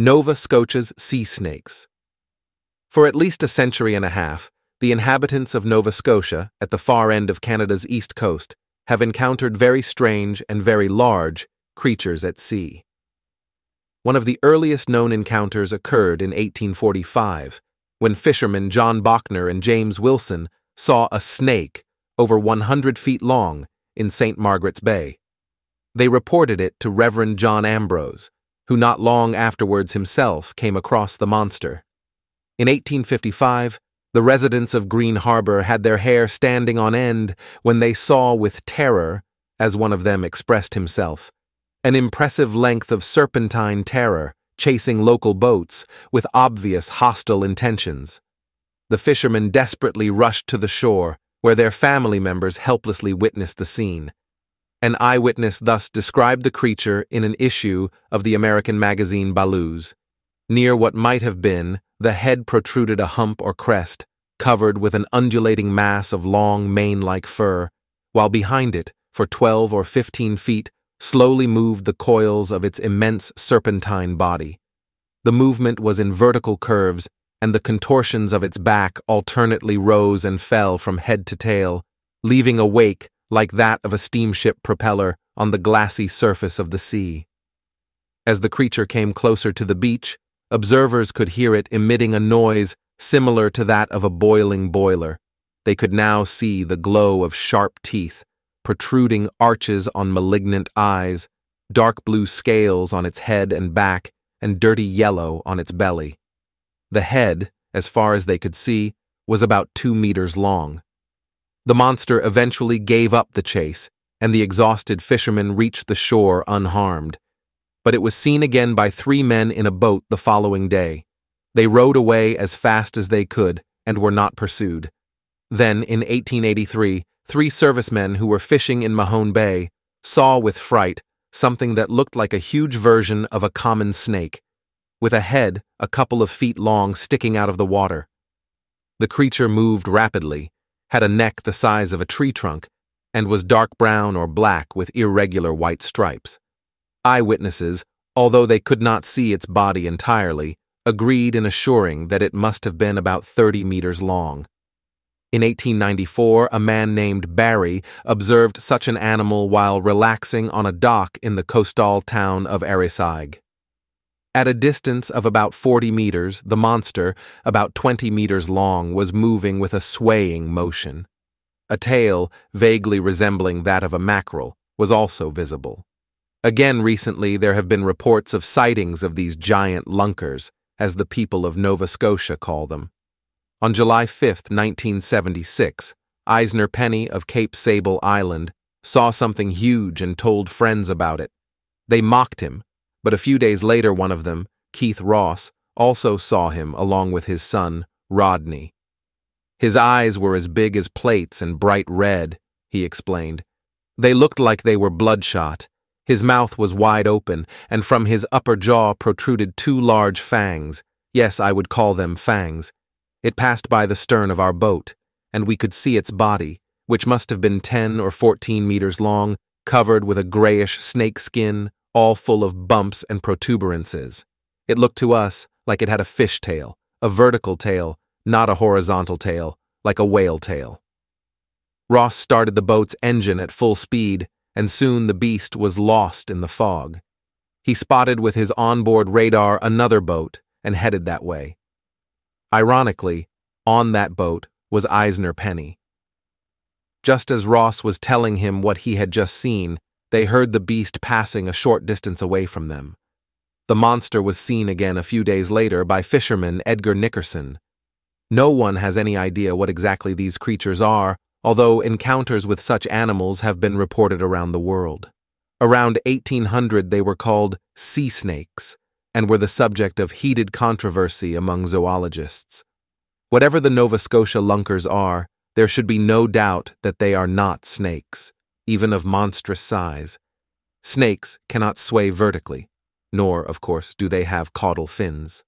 Nova Scotia's sea snakes. For at least a century and a half, the inhabitants of Nova Scotia, at the far end of Canada's east coast, have encountered very strange and very large creatures at sea. One of the earliest known encounters occurred in 1845, when fishermen John Bockner and James Wilson saw a snake over 100 feet long in St. Margaret's Bay. They reported it to Reverend John Ambrose, who not long afterwards himself came across the monster. In 1855, the residents of Green Harbor had their hair standing on end when they saw with terror, as one of them expressed himself, an impressive length of serpentine terror chasing local boats with obvious hostile intentions. The fishermen desperately rushed to the shore, where their family members helplessly witnessed the scene. An eyewitness thus described the creature in an issue of the American magazine Balloons. Near what might have been, the head protruded a hump or crest, covered with an undulating mass of long mane-like fur, while behind it, for 12 or 15 feet, slowly moved the coils of its immense serpentine body. The movement was in vertical curves, and the contortions of its back alternately rose and fell from head to tail, leaving a wake like that of a steamship propeller on the glassy surface of the sea. As the creature came closer to the beach, observers could hear it emitting a noise similar to that of a boiling boiler. They could now see the glow of sharp teeth, protruding arches on malignant eyes, dark blue scales on its head and back, and dirty yellow on its belly. The head, as far as they could see, was about 2 meters long. The monster eventually gave up the chase, and the exhausted fishermen reached the shore unharmed. But it was seen again by 3 men in a boat the following day. They rowed away as fast as they could and were not pursued. Then, in 1883, 3 servicemen who were fishing in Mahone Bay saw with fright something that looked like a huge version of a common snake, with a head a couple of feet long sticking out of the water. The creature moved rapidly, had a neck the size of a tree trunk, and was dark brown or black with irregular white stripes. Eyewitnesses, although they could not see its body entirely, agreed in assuring that it must have been about 30 meters long. In 1894, a man named Barry observed such an animal while relaxing on a dock in the coastal town of Arisaig. At a distance of about 40 meters, the monster, about 20 meters long, was moving with a swaying motion. A tail, vaguely resembling that of a mackerel, was also visible. Again recently there have been reports of sightings of these giant lunkers, as the people of Nova Scotia call them. On July 5, 1976, Eisner Penny of Cape Sable Island saw something huge and told friends about it. They mocked him, but a few days later one of them, Keith Ross, also saw him along with his son, Rodney. His eyes were as big as plates and bright red, he explained. They looked like they were bloodshot. His mouth was wide open, and from his upper jaw protruded 2 large fangs. Yes, I would call them fangs. It passed by the stern of our boat, and we could see its body, which must have been 10 or 14 meters long, covered with a grayish snake skin, all full of bumps and protuberances. It looked to us like it had a fish tail, a vertical tail, not a horizontal tail, like a whale tail. Ross started the boat's engine at full speed, and soon the beast was lost in the fog. He spotted with his onboard radar another boat and headed that way. Ironically, on that boat was Eisner Penny. Just as Ross was telling him what he had just seen, they heard the beast passing a short distance away from them. The monster was seen again a few days later by fisherman Edgar Nickerson. No one has any idea what exactly these creatures are, although encounters with such animals have been reported around the world. Around 1800 they were called sea snakes, and were the subject of heated controversy among zoologists. Whatever the Nova Scotia lunkers are, there should be no doubt that they are not snakes, even of monstrous size. Snakes cannot sway vertically, nor, of course, do they have caudal fins.